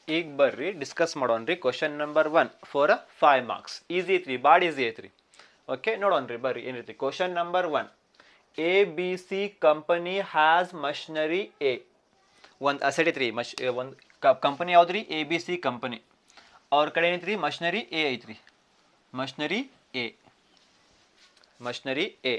ಈಗ ಬರ್ರಿ ಡಿಸ್ಕಸ್ ಮಾಡೋಣ್ರಿ question number 1 for 5 marks. Easy ಐತ್ರಿ, ಭಾಳ ಈಸಿ ಐತ್ರಿ. ಓಕೆ, ನೋಡೋಣ್ರಿ ಬರ್ರಿ ಏನೈತಿ. Question number 1, A B C company has machinery A. ಒಂದು ಅಸೆಟ್ ಐತ್ರಿ, ಒಂದು ಕಂಪನಿ ಯಾವ್ದ್ರಿ? A B C company. ಅವ್ರ ಕಡೆ ಏನೈತ್ರಿ? ಮಷಿನರಿ ಎ ಐತ್ರಿ. Machinery A, machinery A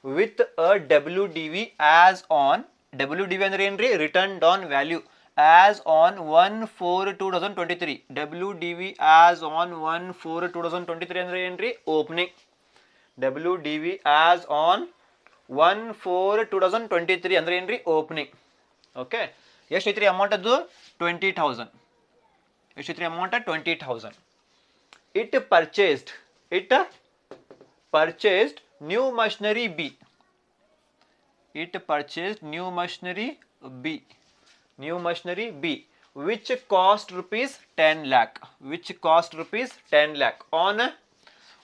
with a W D V as on. W D V ಅಂದ್ರೆ ಏನ್ರಿ? Written down value as on 1/4/2023. WDV as on 1/4/2023 ಅಂದ್ರೆ ಏನ್ರಿ? ಓಪನಿಂಗ್. WDV as on 1/4/2023 ಅಂದ್ರೆ ಏನ್ರಿ? ಓಪನಿಂಗ್. ಓಕೆ, ಎಷ್ಟು ಐತ್ರಿ ಅಮೌಂಟ್? ಅದು 20,000. ಎಷ್ಟು ಐತ್ರಿ amount? 20,000. It purchased new machinery B. It purchased new machinery B. New machinery B, which cost rupees 10 lakh. Which cost rupees 10 lakh on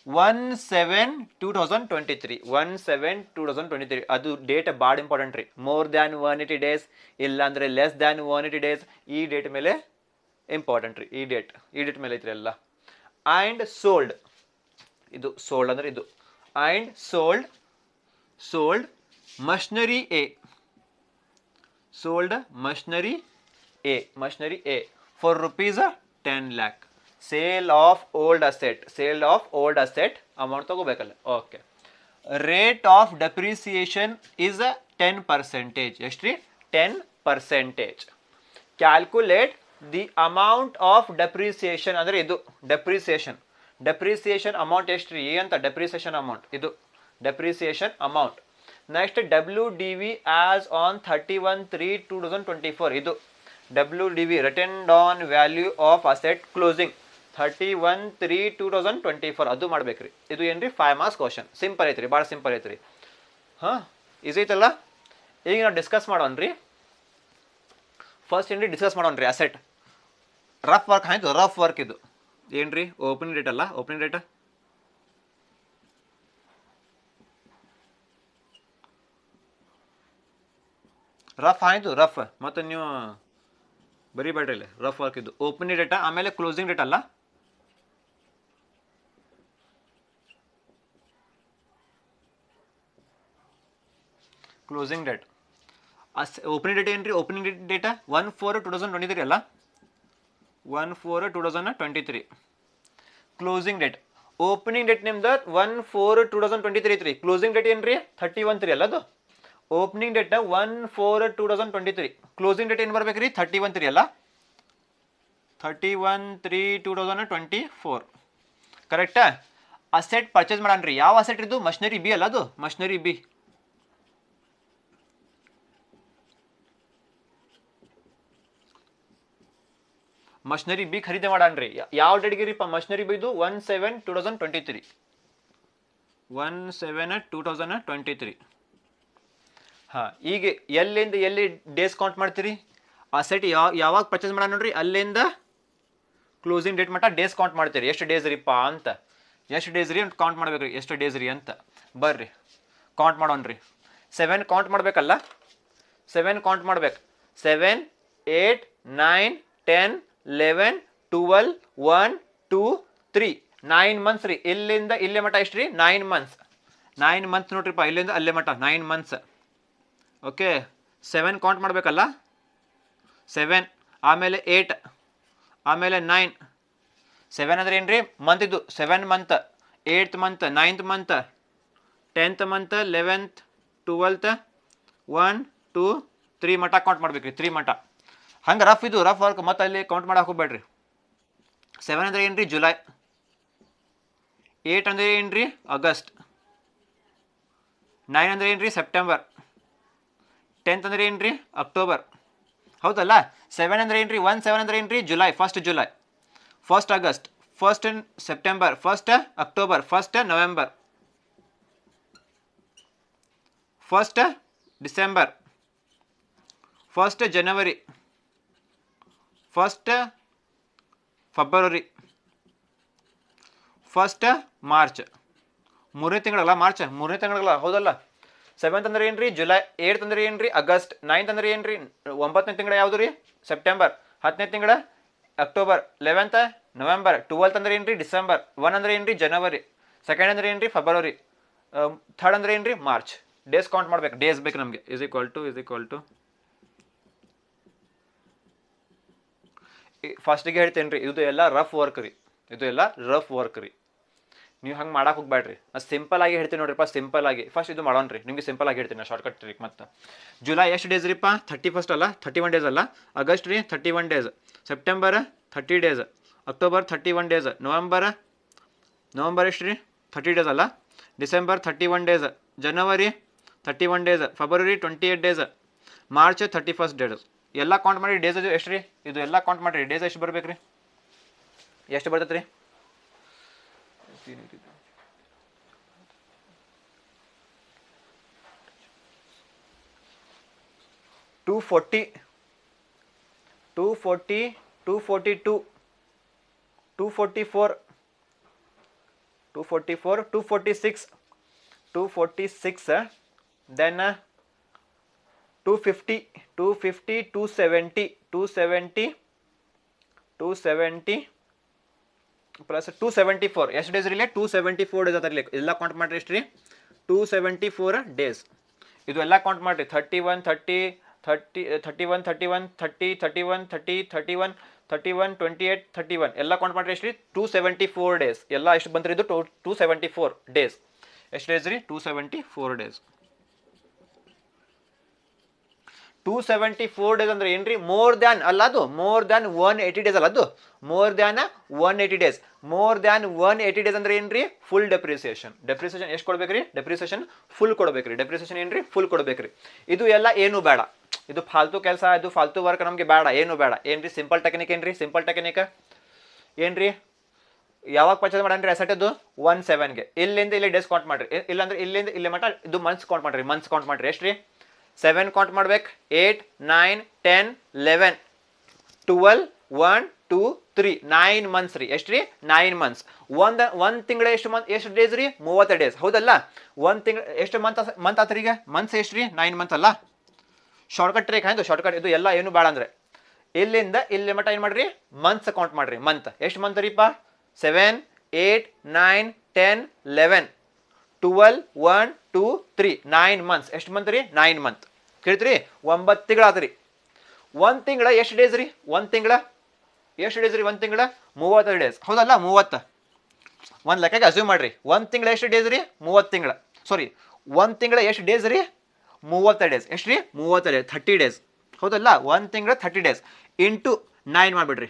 1/7/2023. 1/7/2023. ಅದು ಡೇಟ್ ಭಾಳ important ರೀ. ಮೋರ್ ದ್ಯಾನ್ 180 ಡೇಸ್, ಇಲ್ಲಾಂದ್ರೆ less than 180 days. ಈ date ಮೇಲೆ important ರೀ. ಈ date ಮೇಲೆ ಐತ್ರಿ ಎಲ್ಲ. ಆ್ಯಂಡ್ ಸೋಲ್ಡ್, ಇದು ಸೋಲ್ಡ್ ಅಂದ್ರೆ ಇದು. And sold machinery A. sold machinery A for rupees 10 lakh. Sale of old asset amount ತಗೋಬೇಕಲ್ಲ. Okay, rate of depreciation is 10%. ಎಷ್ಟ್ರಿ? 10%. Calculate the amount of depreciation ಅಂದ್ರೆ ಇದು ಡೆಪ್ರಿಸಿಯೇಷನ್ ಅಮೌಂಟ್ ಎಷ್ಟ್ರಿ ಅಂತ? ಡೆಪ್ರಿಸಿಯೇಷನ್ ಅಮೌಂಟ್ ಇದು depreciation amount. Next WDV as on 31/3/2024. ಇದು WDV written down value of asset closing 31/3/2024. ಅದು ಮಾಡ್ಬೇಕ್ರಿ. ಇದು ಏನ್ರಿ? 5 ಮಾರ್ಕ್ಸ್ ಕ್ವಶನ್. ಸಿಂಪಲ್ ಐತ್ರಿ, ಭಾಳ ಸಿಂಪಲ್ ಐತ್ರಿ. ಹಾಂ, ಈಸಿ ಐತಲ್ಲ. ಈಗ ನಾವು ಡಿಸ್ಕಸ್ ಮಾಡೋಣ್ರಿ. ಫಸ್ಟ್ ಏನ್ರಿ? ಡಿಸ್ಕಸ್ ಮಾಡೋಣ್ರಿ ಅಸೆಟ್. ರಫ್ ವರ್ಕ್ ಆಯ್ತು. ರಫ್ ವರ್ಕ್ ಇದು ಏನ್ರಿ? ಓಪನಿಂಗ್ ಡೇಟ್ ಅಲ್ಲ. ಓಪನಿಂಗ್ ಡೇಟ್ ರಫ್ ಆಯ್ತು. ರಫ್ ಮತ್ತು ನೀವು ಬರಿಬೇಡ್ರಿ ಇಲ್ಲಿ. ರಫ್ ವರ್ಕ್ ಇದು ಓಪನಿಂಗ್ ಡೇಟಾ, ಆಮೇಲೆ ಕ್ಲೋಸಿಂಗ್ ಡೇಟ್ ಅಲ್ಲ. ಕ್ಲೋಸಿಂಗ್ ಡೇಟ್ ಓಪನಿಂಗ್ ಡೇಟ್ ಏನ್ರಿ? ಓಪನಿಂಗ್ ಡೇಟಾ 1/4/2023 ಅಲ್ಲ. 1/4/2023. ಕ್ಲೋಸಿಂಗ್ ಡೇಟ್, ಓಪನಿಂಗ್ ಡೇಟ್ ನಿಮ್ದು 1/4/2023 ಐತ್ರಿ. ಕ್ಲೋಸಿಂಗ್ ಡೇಟ್ ಏನ್ರಿ? 31/3 ಅಲ್ಲ. ಅದು ಓಪನಿಂಗ್ ಡೇಟ್ 1/4/2023. ಕ್ಲೋಸಿಂಗ್ ಡೇಟ್ ಏನು ಬರ್ಬೇಕ್ರಿ? 31/3 ಅಲ್ಲ. 31/3/2024. ಕರೆಕ್ಟಾ? ಅಸೆಟ್ ಪರ್ಚೇಸ್ ಮಾಡನ್ರಿ. ಯಾವ ಅಸೆಟ್ ಇದು? ಮಷಿನರಿ ಬಿ ಅಲ್ಲ. ಅದು ಮಷಿನರಿ ಬಿ. ಮಷಿನರಿ ಬಿ ಖರೀದಿ ಮಾಡನ್ರಿ. ಯಾವ ಡೇಟ್ಗೆ ರೀ ಮಷಿನರಿ ಬಿ? ಇದು 1/7/2023. 1/7/2023. ಹಾಂ, ಈಗ ಎಲ್ಲಿಂದ ಎಲ್ಲಿ ಡೇಸ್ ಕೌಂಟ್ ಮಾಡ್ತೀರಿ? ಅಸೆಟ್ ಯಾವಾಗ ಪರ್ಚೇಸ್ ಮಾಡ ನೋಡ್ರಿ, ಅಲ್ಲಿಂದ ಕ್ಲೋಸಿಂಗ್ ಡೇಟ್ ಮಟ್ಟ ಡೇಸ್ ಕೌಂಟ್ ಮಾಡ್ತೀರಿ. ಎಷ್ಟು ಡೇಸ್ ರೀಪ್ಪ ಅಂತ, ಎಷ್ಟು ಡೇಸ್ ರೀ ಅಂತ ಕೌಂಟ್ ಮಾಡ್ಬೇಕ್ರಿ. ಎಷ್ಟು ಡೇಸ್ ರೀ ಅಂತ ಬರ್ರಿ ಕೌಂಟ್ ಮಾಡೋಣ್ರಿ. 7 ಕೌಂಟ್ ಮಾಡ್ಬೇಕಲ್ಲ. 7 ಕೌಂಟ್ ಮಾಡ್ಬೇಕು. 7, 8, 9, 10, 11, 12, 1, 2, 3. 9 ಮಂತ್ಸ್ ರೀ. ಇಲ್ಲಿಂದ ಇಲ್ಲೇ ಮಟ್ಟ ಎಷ್ಟು ರೀ? 9 ಮಂತ್ಸ್. 9 ಮಂತ್ಸ್ ನೋಡ್ರಿಪ್ಪ, ಇಲ್ಲಿಂದ ಅಲ್ಲೇ ಮಟ್ಟ 9 ಮಂತ್ಸ್. ಓಕೆ, 7 ಕೌಂಟ್ ಮಾಡಬೇಕಲ್ಲ. 7, ಆಮೇಲೆ 8, ಆಮೇಲೆ 9. 7 ಅಂದ್ರೆ ಏನ್ರಿ? ಮಂತ್ ಇದು. 7 month, 8th month, 9th month, 10th month, 11th, 12th, 1, 2, 3 ಮಟ್ಟ ಕೌಂಟ್ ಮಾಡ್ಬೇಕ್ರಿ. 3 ಮಟ್ಟ. ಹಂಗೆ ರಫ್ ಇದು ರಫ್ ವರ್ಕ್. ಮತ್ತೆ ಅಲ್ಲಿ ಕೌಂಟ್ ಮಾಡಕ್ಕೆ ಹೋಗ್ಬೇಡ್ರಿ. 7 ಅಂದ್ರೆ ಏನ್ರಿ? ಜುಲೈ. 8 ಅಂದ್ರೆ ಏನ್ರಿ? ಆಗಸ್ಟ್. 9 ಅಂದ್ರೆ ಏನ್ರಿ? ಸೆಪ್ಟೆಂಬರ್. 10th ಅಂದ್ರೆ ಏನ್ರಿ? ಅಕ್ಟೋಬರ್. ಹೌದಲ್ಲ. 7 ಅಂದ್ರೆ ಏನ್ರಿ? 1/7 ಅಂದ್ರೆ ಏನ್ರಿ? July. 1st July, 1st August, 1st September, 1st October, 1st November, 1st December, 1st ಜನವರಿ, 1st ಫೆಬ್ರವರಿ, 1st ಮಾರ್ಚ್. 3ನೇ ತಿಂಗಳಲ್ಲ ಮಾರ್ಚ್. 3ನೇ ತಿಂಗಳಲ್ಲ. ಹೌದಲ್ಲ. 7th ಅಂದ್ರೆ ಏನ್ರಿ? ಜುಲೈ. 8th ಅಂದ್ರೆ ಏನ್ರಿ? ಆಗಸ್ಟ್. 9th ಅಂದ್ರೆ ಏನ್ರಿ? 9ನೇ ತಿಂಗಳ ಯಾವುದು ರೀ? ಸೆಪ್ಟೆಂಬರ್. 10ನೇ ತಿಂಗಳ ಅಕ್ಟೋಬರ್, 11th ನವೆಂಬರ್, 12th ಅಂದ್ರೆ ಏನ್ರಿ ಡಿಸೆಂಬರ್, 1 ಅಂದ್ರೆ ಏನ್ರಿ ಜನವರಿ, 2nd ಅಂದ್ರೆ ಏನ್ರಿ ಫೆಬ್ರವರಿ, 3rd ಅಂದ್ರೆ ಏನ್ರಿ ಮಾರ್ಚ್. ಡೇಸ್ ಕೌಂಟ್ ಮಾಡ್ಬೇಕು, ಡೇಸ್ ಬೇಕು ನಮಗೆ. ಇಸ್ ಈಕ್ವಲ್ ಟು ಫಸ್ಟಿಗೆ ಹೇಳ್ತೇನೆ ರೀ, ಇದು ಎಲ್ಲ ರಫ್ ವರ್ಕ್ ರೀ, ಇದು ಎಲ್ಲ ರಫ್ ವರ್ಕ್ ರೀ. ನೀವು ಹಂಗೆ ಮಾಡಕ್ಕೆ ಹೋಗ್ಬೇಡ್ರಿ. ಅದು ಸಿಂಪಲ್ ಆಗಿ ಹೇಳ್ತೀನಿ ನೋಡ್ರಿಪ್ಪ, ಸಿಂಪಲ್ ಆಗಿ ಫಸ್ಟ್ ಇದು ಮಾಡೋಣ ರೀ. ನಿಮಗೆ ಸಿಂಪಲ್ ಆಗಿ ಹೇಳ್ತೀನಿ, ಶಾರ್ಟ್ಕಟ್ ಟ್ರಿಕ್. ಮತ್ತು ಜುಲೈ ಎಷ್ಟು ಡೇಸ್ ರೀಪ್ಪ? 31st ಅಲ್ಲ, 31 ಡೇಸ್ ಅಲ್ಲ. ಆಗಸ್ಟ್ ರೀ 31 days, September 30 days, October 31 days, November ಎಷ್ಟು ರೀ 30 ಡೇಸ್ ಅಲ್ಲ, ಡಿಸೆಂಬರ್ 31 ಡೇಸ್, ಜನವರಿ 31 days, February 28 days, March 31st days. ಎಲ್ಲ ಕೌಂಟ್ ಮಾಡಿ ಡೇಸ್ ಅದು ಎಷ್ಟು ರೀ? ಇದು ಎಲ್ಲ ಕೌಂಟ್ ಮಾಡಿರಿ, ಡೇಸ್ ಎಷ್ಟು ಬರ್ಬೇಕು ರೀ? ಎಷ್ಟು ಬರ್ತೈತೆ ರೀ? 240, 242, 244, 246, then 250, 270, 270 ಪ್ಲಸ್ 274. ಎಷ್ಟು ಡೇಸ್ ರೀ? 274 ಡೇಸ್ ಅದರಲ್ಲಿ. ಎಲ್ಲ ಕೌಂಟ್ ಮಾಡಿರಿ ಎಷ್ಟು ರೀ? 274 ಡೇಸ್. ಇದು ಎಲ್ಲ ಕೌಂಟ್ ಮಾಡಿರಿ. 31, 30, 31, 31, 30, 31, 30, 31, 31, 28, 31 ಎಲ್ಲ ಕೌಂಟ್ ಮಾಡಿರಿ ಎಷ್ಟು ರೀ? 274 ಡೇಸ್. ಎಲ್ಲ ಎಷ್ಟು ಬಂದ್ರಿ? ಇದು 274 ಡೇಸ್. ಎಷ್ಟು ಡೇಸ್ ರೀ? 274 ಡೇಸ್. 274 ಡೇಸ್ ಅಂದ್ರೆ ಏನ್ರಿ? ಮೋರ್ ದ್ಯಾನ್ ಅಲ್ಲ, ಅದು ಮೋರ್ ದ್ಯಾನ್ 180 ಡೇಸ್ ಅಲ್ಲ, ಅದು more than 180 days. More than 180 days ಅಂದ್ರೆ ಏನ್ರಿ? Full depreciation. ಡೆಪ್ರಿಸಿಯೇಷನ್ ಎಷ್ಟು ಕೊಡ್ಬೇಕ್ರಿ? ಡೆಪ್ರಿಸಿಯೇಷನ್ ಫುಲ್ ಕೊಡ್ಬೇಕ್ರಿ. ಡೆಪ್ರಿಸಿಯೇಷನ್ ಏನ್ರಿ? ಫುಲ್ ಕೊಡ್ಬೇಕ್ರಿ. ಇದು ಎಲ್ಲ ಏನು ಬೇಡ, ಇದು ಫಾಲ್ತು ಕೆಲಸ, ಇದು ಫಾಲ್ತು ವರ್ಕ್ ನಮಗೆ ಬೇಡ, ಏನು ಬೇಡ. ಏನ್ರಿ ಸಿಂಪಲ್ ಟೆಕ್ನಿಕ್? ಏನ್ರಿ ಸಿಂಪಲ್ ಟೆಕ್ನಿಕ್? ಏನ್ರಿ ಯಾವಾಗ ಪರ್ಚೇಸ್ ಮಾಡನ್ರಿ ಅಸೆಟ್? ಅದು 17ಗೆ. ಇಲ್ಲಿಂದ ಇಲ್ಲಿ ಡೇಸ್ ಕೌಂಟ್ ಮಾಡ್ರಿ, ಇಲ್ಲಾಂದ್ರೆ ಇಲ್ಲಿಂದ ಇಲ್ಲಿ ಮಟ ಇದು ಮಂತ್ಸ್ ಕೌಂಟ್ ಮಾಡ್ರಿ. ಮಂತ್ಸ್ ಕೌಂಟ್ ಮಾಡ್ರಿ. ಎಷ್ಟು ರೀ? 7 ಕೌಂಟ್ ಮಾಡ್ಬೇಕು. 8, 9, 10, 11, 12, 1, 2, 3 9 ಮಂತ್ಸ್ ರೀ. ಎಷ್ಟು ರೀ? 9 ಮಂತ್ಸ್. ಒಂದು ತಿಂಗಳ ಎಷ್ಟು ಡೇಸ್ ರೀ? 30 ಡೇಸ್. ಹೌದಲ್ಲ? ಒಂದು ತಿಂಗಳ ಎಷ್ಟು ಮಂತ್ ಆತ್ರಿ? ಈಗ ಮಂತ್ಸ್ ಎಷ್ಟು ರೀ? 9 ಮಂತ್ ಅಲ್ಲ. ಶಾರ್ಟ್ಕಟ್ ಟ್ರೇಕ್ ಆಯ್ತು, ಶಾರ್ಟ್ಕಟ್. ಇದು ಎಲ್ಲ ಏನು ಬೇಡ ಅಂದ್ರೆ ಇಲ್ಲಿಂದ ಇಲ್ಲಿ ಮಟ ಏನು ಮಾಡ್ರಿ? ಮಂತ್ಸ್ ಕೌಂಟ್ ಮಾಡ್ರಿ. ಮಂತ್ ಎಷ್ಟು ಮಂತ್ ರೀಪ್ಪ? 7, 8, 9, 10, 11, 12, 1, 2, 3 9 ಮಂತ್ಸ್. ಎಷ್ಟು ಮಂತ್ ರೀ? 9 ಮಂತ್. ಕೇಳ್ತೀರಿ? 9 ತಿಂಗಳ ಆತ್ರಿ. ಒಂದು ತಿಂಗಳ ಎಷ್ಟು ಡೇಸ್ ರೀ? ಒಂದು ತಿಂಗಳ ಎಷ್ಟು ಡೇಸ್ ರೀ? ಒಂದು ತಿಂಗಳ 30 ಡೇಸ್. ಹೌದಲ್ಲ? 30. ಒಂದು ಲೆಕ್ಕಕ್ಕೆ ಅಸ್ಯೂಮ್ ಮಾಡ್ರಿ. ಒಂದು ತಿಂಗಳ ಎಷ್ಟು ಡೇಸ್ ರೀ? 30 ತಿಂಗಳ. ಸಾರಿ, ಒಂದು ತಿಂಗಳ ಎಷ್ಟು ಡೇಸ್ ರೀ? 30 ಡೇಸ್. ಎಷ್ಟು ರೀ? 30 ಡೇಸ್, 30 ಡೇಸ್. ಹೌದಲ್ಲ? ಒಂದು ತಿಂಗಳ 30 ಡೇಸ್ ಇಂಟು 9 ಮಾಡಿಬಿಡ್ರಿ.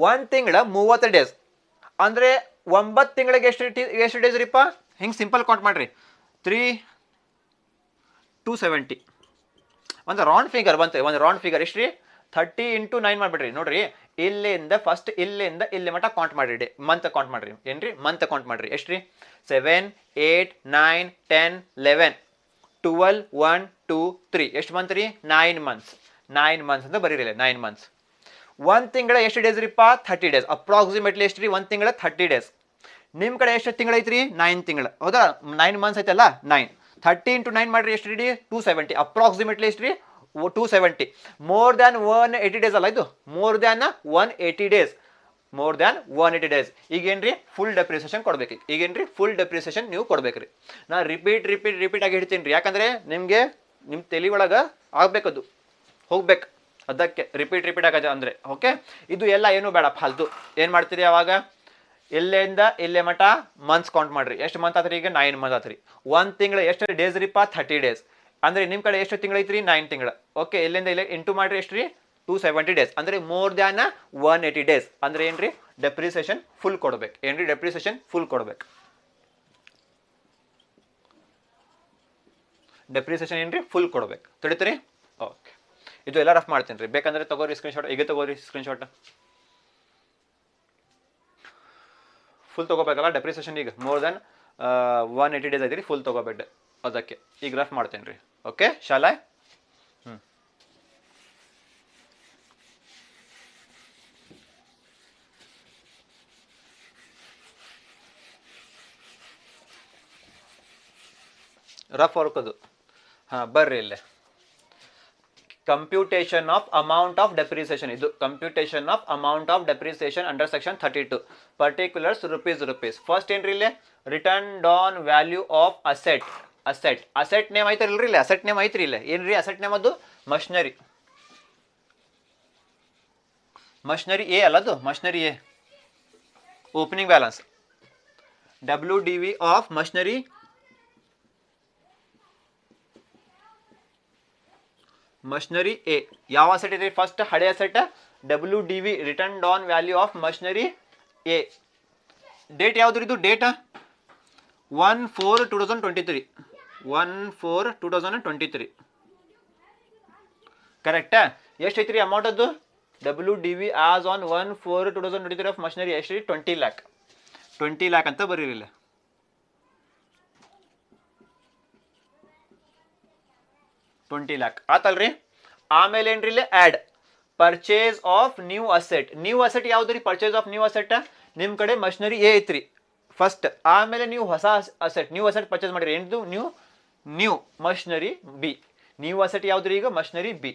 ಒಂದು ತಿಂಗಳ 30 ಡೇಸ್ ಅಂದರೆ 9 ತಿಂಗಳಿಗೆ ಎಷ್ಟು ಡೇಸ್ ರೀಪ್ಪ? ಹಿಂಗೆ ಸಿಂಪಲ್ ಕೌಂಟ್ ಮಾಡಿರಿ. 270 ಒಂದು ರೌಂಡ್ ಫಿಗರ್ ಬಂತು. ಒಂದು ರೌಂಡ್ ಫಿಗರ್ ಎಷ್ಟು ರೀ? 30 ಇಂಟು 9 ಮಾಡಿಬಿಡ್ರಿ. ನೋಡ್ರಿ, ಇಲ್ಲಿಂದ ಫಸ್ಟ್ ಇಲ್ಲಿಂದ ಇಲ್ಲಿ ಮಟ ಕೌಂಟ್ ಮಾಡಿರಿ. ಡೇ ಮಂತ್ ಕೌಂಟ್ ಮಾಡಿರಿ. ಏನ್ರಿ? ಮಂತ್ ಕೌಂಟ್ ಮಾಡಿರಿ. ಎಷ್ಟು ರೀ? 7, 8, 9, 10, 11, 12, 1, 2, 3 ಎಷ್ಟು ಮಂತ್ ರೀ? 9 ಮಂತ್ಸ್. 9 ಮಂತ್ಸ್ ಅಂತ ಬರೀರಿ. 9 ಮಂತ್ಸ್. ಒಂದು ತಿಂಗಳ ಎಷ್ಟು ಡೇಸ್ ರೀಪ್ಪ? 30 ಡೇಸ್. ಅಪ್ರಾಕ್ಸಿಮೇಟ್ಲಿ ಎಷ್ಟು ರೀ? ಒಂದು ತಿಂಗಳ 30 ಡೇಸ್. ನಿಮ್ಮ ಕಡೆ ಎಷ್ಟು ತಿಂಗಳು ಐತ್ರಿ? 9 ತಿಂಗಳು. ಹೌದಾ? 9 ಮಂತ್ಸ್ ಐತಲ್ಲ? 9. 30 ಇಂಟು 9 ಮಾಡಿರಿ. ಎಷ್ಟು ರೀ? 270. ಅಪ್ರಾಕ್ಸಿಮೇಟ್ಲಿ ಎಷ್ಟು ರೀ? 270. ಮೋರ್ ದ್ಯಾನ್ 180 ಡೇಸ್ ಅಲ್ಲ ಇದು? More than 180 days. More than 180 days. ಈಗೇನ್ರಿ? ಫುಲ್ ಡೆಪ್ರಿಸಿಯೇಷನ್ ಕೊಡ್ಬೇಕು. ಈಗೇನ್ರಿ? ಫುಲ್ ಡೆಪ್ರಿಸಿಯೇಷನ್ ನೀವು ಕೊಡ್ಬೇಕ್ರಿ. ನಾ ರಿಪೀಟ್ ಆಗಿ ಹೇಳ್ತೀನಿ ರೀ. ಯಾಕಂದ್ರೆ ನಿಮಗೆ ನಿಮ್ಮ ತಲೆ ಒಳಗೆ ಆಗ್ಬೇಕದು, ಹೋಗ್ಬೇಕು. ಅದಕ್ಕೆ ರಿಪೀಟ್ ಆಗತ್ತೆ ಅಂದರೆ. ಓಕೆ, ಇದು ಎಲ್ಲ ಏನು ಬೇಡ ಫಾಲ್ತು. ಏನು ಮಾಡ್ತೀರಿ ಅವಾಗ? ಇಲ್ಲಿಂದ ಇಲ್ಲೇ ಮಟ ಮಂತ್ಸ್ ಕೌಂಟ್ ಮಾಡ್ರಿ. ಎಷ್ಟು ಮಂತ್ ಆತ್ರಿ? ಈಗ 9 ಮಂತ್ ಆತ್ರಿ. ಒಂದು ತಿಂಗಳು ಎಷ್ಟು ಡೇಸ್ ರೀಪ್ಪ? 30 ಡೇಸ್. ಅಂದರೆ ನಿಮ್ಮ ಕಡೆ ಎಷ್ಟು ತಿಂಗಳು ಐತ್ರಿ? 9 ತಿಂಗಳು. ಓಕೆ, ಇಲ್ಲಿಂದ ಇಲ್ಲೇ ಇಂಟು ಮಾಡಿರಿ. ಎಷ್ಟು ರೀ? 270 ಡೇಸ್. ಅಂದರೆ ಮೋರ್ ದ್ಯಾನ್ 180 ಡೇಸ್. ಅಂದರೆ ಏನ್ರಿ? ಡೆಪ್ರಿಸಿಯೇಷನ್ ಫುಲ್ ಕೊಡ್ಬೇಕು. ಏನ್ರಿ? ಡೆಪ್ರಿಸಿಯೇಷನ್ ಫುಲ್ ಕೊಡ್ಬೇಕು. ಡೆಪ್ರಿಸಿಯೇಷನ್ ಏನ್ರಿ? ಫುಲ್ ಕೊಡ್ಬೇಕು. ತಿಳಿತೀರಿ? ಓಕೆ, ಇದು ಎಲ್ಲ ರಫ್ ಮಾಡ್ತೀನಿ ರೀ. ಬೇಕಂದ್ರೆ ತಗೋರಿ ಸ್ಕ್ರೀನ್ಶಾಟ್. ಈಗ ತಗೋರಿ ಸ್ಕ್ರೀನ್ಶಾಟ್. ಫುಲ್ ತೊಗೋಬೇಕಲ್ಲ ಡೆಪ್ರಿಸಿಯೇಷನ್. ಈಗ ಮೋರ್ ದೆನ್ 180 ಡೇಸ್ ಐತಿ ರೀ. ಫುಲ್ ತೊಗೋಬೇಕು. ಅದಕ್ಕೆ ಈಗ ರಫ್ ಮಾಡ್ತೇನೆ ರೀ. ಓಕೆ ಶಾಲಾ? ರಫ್ ವರ್ಕ್ ಅದು. ಹಾಂ, ಬರ್ರಿ ಇಲ್ಲೇ. Computation of amount of depreciation, ಇದು computation of amount of depreciation under section 32 particulars rupees. First ಏನ್ರಿ ಇಲ್ಲಿ written down value of asset name ಐತಲ್ರಿ ಇಲ್ಲಿ, ಅಸೆಟ್ ನೇಮ್ ಐತ್ರಿ ಇಲ್ಲ, ಏನ್ರಿ ಅಸೆಟ್ ನೇಮ್ ಅದು ಮಷಿನರಿ ಎ ಅಲ್ಲ, ಅದು machinery A. Opening balance WDV of machinery A. ಯಾವ ಅಸೆಟ್ ಇದೆ ಫಸ್ಟ್ ಹಳೆ asset WDV written down value of machinery A. Date ಯಾವ್ದು ಇದು, ಡೇಟ್ 1/4/2023 1/4/2023 ಕರೆಕ್ಟಾ? ಎಷ್ಟು ಐತ್ರಿ ಅಮೌಂಟ್ ಅದು WDV as on 1/4/2023 of machinery ಎಷ್ಟು 20 lakh ಅಂತ ಬರೀರಿಲ್ಲ. 20 lakh ಆತಲ್ರಿ. ಆಮೇಲೆ ಏನ್ರಿ ಇಲ್ಲಿ add purchase of new asset ಯಾವ್ದು ರೀ? ಪರ್ಚೇಸ್ ಆಫ್ ನ್ಯೂ ಅಸೆಟ್ ನಿಮ್ಮ ಕಡೆ ಮಷಿನರಿ ಎ ಐತ್ರಿ ಫಸ್ಟ್, ಆಮೇಲೆ ನೀವು ಹೊಸ ನ್ಯೂ ಅಸೆಟ್ ಪರ್ಚೇಸ್ ಮಾಡಿರಿ, ಏನು new machinery B. New asset ಯಾವ್ದು ರೀ ಈಗ machinery B.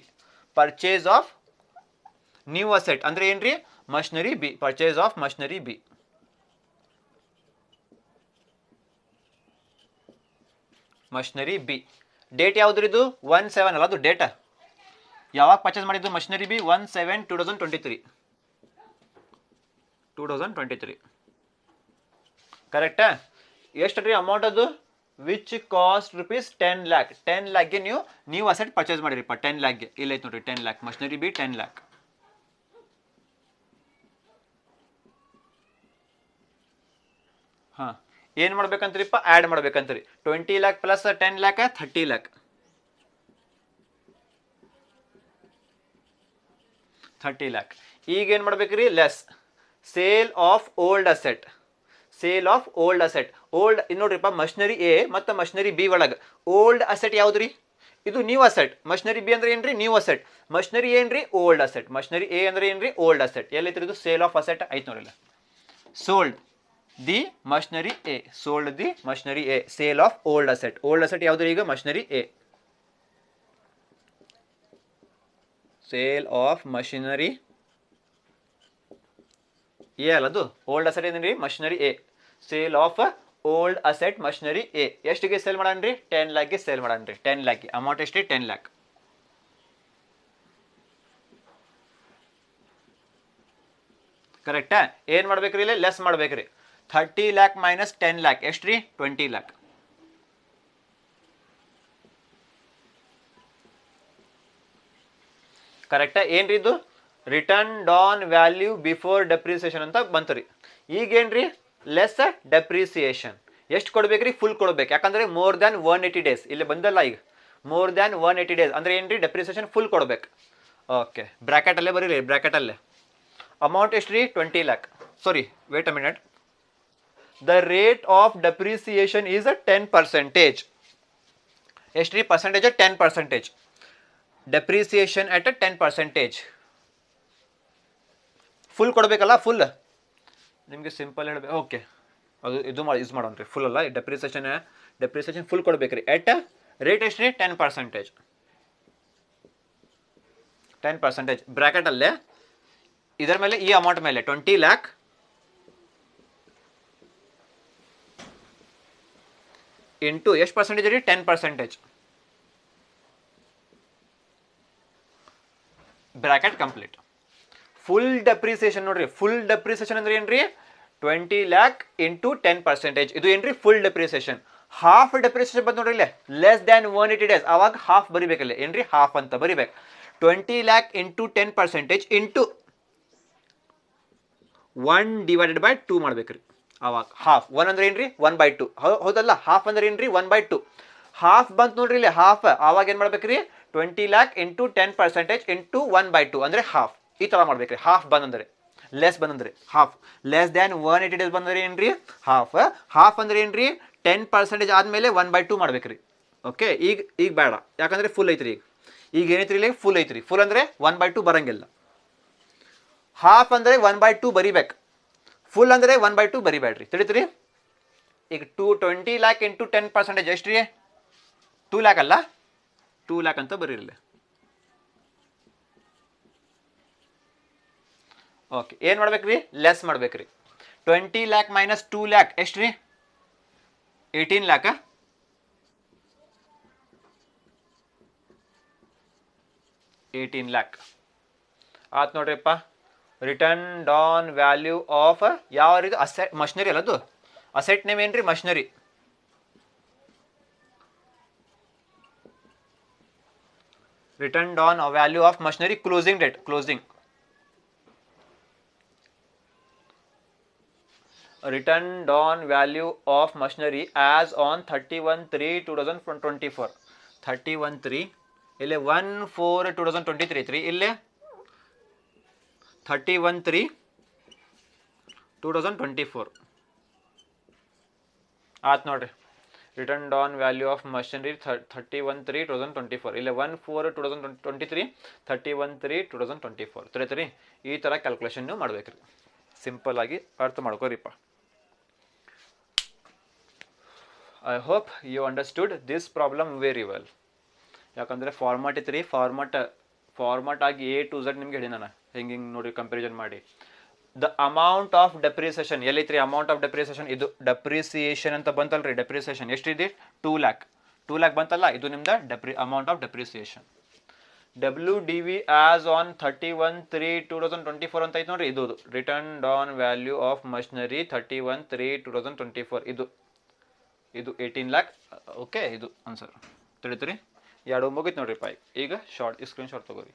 Purchase of new asset ಅಂದ್ರೆ ಏನ್ರಿ machinery B, purchase of machinery B. Machinery B date ಯಾವ್ದು ಇದು 1/7 ಅಲ್ಲ, ಅದು ಡೇಟ್ ಯಾವಾಗ ಪರ್ಚೇಸ್ ಮಾಡಿದ್ದು ಮಷಿನರಿ ಬಿ 1/7/2023 ಕರೆಕ್ಟಾ? ಎಷ್ಟು ರೀ ಅಮೌಂಟ್ ಅದು ವಿಚ್ ಕಾಸ್ಟ್ ರೂಪೀಸ್ 10 lakh. 10 lakhಗೆ ನೀವು ಅಸೆಟ್ ಪರ್ಚೇಸ್ ಮಾಡಿರಿಪ್ಪ 10 lakhಗೆ. ಇಲ್ಲ ಐತೆ ನೋಡ್ರಿ 10 lakh ಮಷಿನರಿ ಬಿ 10 lakh. ಹಾಂ ಏನು ಮಾಡ್ಬೇಕಂತ್ರಿಪ್ಪ ಆ್ಯಡ್ ಮಾಡ್ಬೇಕಂತ್ರಿ. 20 lakh plus 10 lakh 30 lakh. 30 lakh. ಈಗ ಏನು ಮಾಡ್ಬೇಕ್ರಿ less sale of old asset. Old ನೋಡ್ರಿಪ್ಪ ಮಷಿನರಿ ಎ ಮತ್ತು ಮಷಿನರಿ ಬಿ ಒಳಗೆ ಓಲ್ಡ್ ಅಸೆಟ್ ಯಾವ್ದು ರೀ? ಇದು ನ್ಯೂ ಅಸೆಟ್. ಮಷಿನರಿ ಬಿ ಅಂದ್ರೆ ಏನ್ರಿ ನ್ಯೂ ಅಸೆಟ್, ಮಷಿನರಿ ಏನ್ರಿ ಓಲ್ಡ್ ಅಸೆಟ್. ಮಷಿನರಿ ಎ ಅಂದ್ರೆ ಏನ್ರಿ ಓಲ್ಡ್ ಅಸೆಟ್. ಎಲ್ಲೈತ್ರಿ ಇದು ಸೇಲ್ ಆಫ್ ಅಸೆಟ್ ಐತ್ ನೋಡಿಲ್ಲ. Sold the machinery A, sale of old asset. Old asset ಯಾವ್ದು ಈಗ machinery A. Sale of machinery A ಅಲ್ಲದು ಓಲ್ಡ್ ಅಸೆಟ್ ಏನ್ರಿ machinery A. Sale of old asset machinery A ಎಷ್ಟಿಗೆ sale ಮಾಡನ್ರಿ 10 lakhಗೆ ಸೇಲ್ ಮಾಡನ್ರಿ. 10 lakh ಅಮೌಂಟ್ ಎಷ್ಟ್ರಿ 10 lakh. ಕರೆಕ್ಟಾ? ಏನ್ ಮಾಡ್ಬೇಕ್ರಿ ಇಲ್ಲಿ ಲೆಸ್ ಮಾಡ್ಬೇಕ್ರಿ. 30 lakh ಮೈನಸ್ 10 lakh ಎಷ್ಟ್ರಿ 20 lakh. ಕರೆಕ್ಟಾ? ಏನ್ರಿ ಇದು written down value before depreciation ಅಂತ ಬಂತು ರೀ. ಈಗೇನ್ರಿ ಲೆಸ್ ಡೆಪ್ರಿಸಿಯೇಷನ್ ಎಷ್ಟು ಕೊಡ್ಬೇಕ್ರಿ ಫುಲ್ ಕೊಡ್ಬೇಕು, ಯಾಕಂದ್ರೆ ಮೋರ್ ದ್ಯಾನ್ 180 days ಇಲ್ಲಿ ಬಂದಲ್ಲ. ಈಗ ಮೋರ್ ದ್ಯಾನ್ 180 days ಅಂದ್ರೆ ಏನ್ರಿ ಡೆಪ್ರಿಸಿಯೇಷನ್ ಫುಲ್ ಕೊಡ್ಬೇಕು. ಓಕೆ ಬ್ರ್ಯಾಕೆಟಲ್ಲೇ ಬರೀರಿ, ಬ್ರ್ಯಾಕೆಟಲ್ಲೇ ಅಮೌಂಟ್ ಎಷ್ಟು ರೀ 20 lakh. Sorry wait a minute. The rate of depreciation is 10%. ಎಷ್ಟು ರೀ ಪರ್ಸೆಂಟೇಜ್ 10%. Depreciation at 10%. ಫುಲ್ ಕೊಡಬೇಕಲ್ಲ, ಫುಲ್ ನಿಮಗೆ ಸಿಂಪಲ್ ಹೇಳಬೇಕು. ಓಕೆ ಅದು ಇದು ಯೂಸ್ ಮಾಡೋಣ್ರಿ. ಫುಲ್ ಅಲ್ಲ ಡೆಪ್ರಿಸಿಯೇಷನ್ ಫುಲ್ ಕೊಡ್ಬೇಕ್ರಿ. ಎಟ್ ರೇಟ್ ಎಷ್ಟು ರೀ 10%. 10% ಬ್ರ್ಯಾಕೆಟಲ್ಲೇ ಇದರ ಮೇಲೆ ಈ ಅಮೌಂಟ್ ಮೇಲೆ 20 lakh ಇಂಟು ಎಷ್ಟು ಪರ್ಸೆಂಟೇಜ್ ರೀ 10%. Bracket complete. ಫುಲ್ ಡೆಪ್ರಿಸಿಯೇಷನ್ ನೋಡ್ರಿ, ಫುಲ್ ಡೆಪ್ರಿಸಿಯೇಷನ್ ಅಂದ್ರೆ ಏನ್ರಿ 20 lakh ಇಂಟು 10%. ಇದು ಏನ್ರಿ ಫುಲ್ ಡೆಪ್ರಿಸಿಯೇಷನ್. ಹಾಫ್ ಡೆಪ್ರಿಸಿಯೇಷನ್ ಬಂದು ನೋಡ್ರಿ ಇಲ್ಲೇ ಲೆಸ್ ದ್ಯಾನ್ 180 days ಅವಾಗ ಹಾಫ್ ಬರಿಬೇಕಲ್ಲ, ಏನ್ರಿ ಹಾಫ್ ಅಂತ ಬರಿಬೇಕು. 20 lakh ಇಂಟು 10% ಇಂಟು 1/2 ಮಾಡ್ಬೇಕ್ರಿ. ಅವಾಗ ಹಾಫ್ 1 ಅಂದ್ರೆ ಏನ್ರಿ 1/2 ಹೌದಲ್ಲ. ಹಾಫ್ ಅಂದ್ರೆ ಏನ್ರಿ 1/2 ಹಾಫ್ ಬಂತು ನೋಡ್ರಿ ಇಲ್ಲಿ ಹಾಫ್. ಅವಾಗ ಏನ್ ಮಾಡ್ಬೇಕ್ರಿ 20 lakh ಇಂಟು 10% ಇಂಟು 1/2 ಅಂದ್ರೆ ಹಾಫ್. ಈ ತರ ಮಾಡ್ಬೇಕ್ರಿ. ಹಾಫ್ ಬಂದಂದ್ರೆ ಲೆಸ್ ಬಂದಂದ್ರೆ ಹಾಫ್. ಲೆಸ್ ದ್ಯಾನ್ 180 days ಬಂದ್ರೆ ಏನ್ರಿ ಹಾಫ್. ಹಾಫ್ ಅಂದ್ರೆ ಏನ್ರಿ 10% ಆದ್ಮೇಲೆ 1/2 ಮಾಡ್ಬೇಕ್ರಿ. ಓಕೆ ಈಗ ಬೇಡ, ಯಾಕಂದ್ರೆ ಫುಲ್ ಐತ್ರಿ. ಈಗ ಏನೈತ್ರಿ ಇಲ್ಲಿ ಫುಲ್ ಐತ್ರಿ. ಫುಲ್ ಅಂದ್ರೆ 1/2 ಬರಂಗಿಲ್ಲ. ಹಾಫ್ ಅಂದ್ರೆ 1/2 ಬರಿಬೇಕು, ಫುಲ್ ಅಂದ್ರೆ 1/2 ಬರಿಬೇಡ್ರಿ. ತಿಳಿತ್ರಿ? ಈಗ 20 lakh ಇಂಟು 10% ಎಷ್ಟು ರೀ 2 lakh ಅಲ್ಲ, 2 lakh ಅಂತ ಬರೀರಲಿ. ಓಕೆ ಏನು ಮಾಡ್ಬೇಕ್ರಿ ಲೆಸ್ ಮಾಡ್ಬೇಕ್ರಿ 20 ಲ್ಯಾಕ್ ಮೈನಸ್ 2 ಲ್ಯಾಕ್ ಎಷ್ಟು ರೀ 18 ಲ್ಯಾಕ 18 ಲ್ಯಾಕ್ ಆಯ್ತು ನೋಡ್ರಿಪ್ಪ ರಿಟರ್ನ್ ಡಾನ್ ವ್ಯಾಲ್ಯೂ ಆಫ್ ಯಾವ ರೀತಿ ಅಸೆಟ್ ಮಷಿನರಿ ಅಲ್ಲದು ಅಸೆಟ್ ನೇಮ್ ಏನ್ರಿ machinery return down value of machinery closing date closing returned on value of machinery as on 31/3/2024 31/3 ಇಲ್ಲಿ 1/4/2023 ಇಲ್ಲಿ 31/3/2024 ಆತ್ ನೋಡ್ರಿ return on value of machinery 31/3/2024 ಇಲ್ಲಿ 1/4/2023 31/3/2024 ತಿಳಿತ್ರಿ ಈ ಥರ ಕ್ಯಾಲ್ಕುಲೇಷನ್ ನೀವು ಮಾಡ್ಬೇಕ್ರಿ ಸಿಂಪಲ್ ಆಗಿ ಅರ್ಥ ಮಾಡ್ಕೋರಿಪ್ಪ I hope you understood this problem very well ಯಾಕಂದರೆ ಫಾರ್ಮಾಟ್ ಇತ್ತು ಫಾರ್ಮಾಟ್ ಆಗಿ A to Z ನಿಮ್ಗೆ ಹೇಳಿ ನಾನು ಹಿಂಗೆ ನೋಡಿ ಕಂಪ್ಯಾರಿಸನ್ ಮಾಡಿ ದ ಅಮೌಂಟ್ ಆಫ್ ಡೆಪ್ರಿಸಿಯೇಷನ್ ಎಲ್ಲೈತ್ರಿ ಅಮೌಂಟ್ ಆಫ್ ಡೆಪ್ರಿಸಿಯೇಷನ್ ಇದು ಡೆಪ್ರಿಸಿಯೇಷನ್ ಅಂತ ಬಂತಲ್ರಿ ಡೆಪ್ರಿಸಿಯೇಷನ್ ಎಷ್ಟಿದೆ 2 ಲ್ಯಾಕ್ ಬಂತಲ್ಲ ಇದು ನಿಮ್ದು amount of depreciation WDV as on 31/3/2024 ಅಂತ ಐತೆ ನೋಡ್ರಿ ಇದು written down value of machinery 31/3/2024 ಇದು 18 ಲ್ಯಾಕ್ ಓಕೆ ಇದು ಆನ್ಸರ್ ತಿಳಿತ್ರಿ ಎರಡು ಮುಗಿತು ನೋಡ್ರಿ ಈಗ ಶಾರ್ಟ್ ಸ್ಕ್ರೀನ್ ಶಾಟ್ ತಗೋರಿ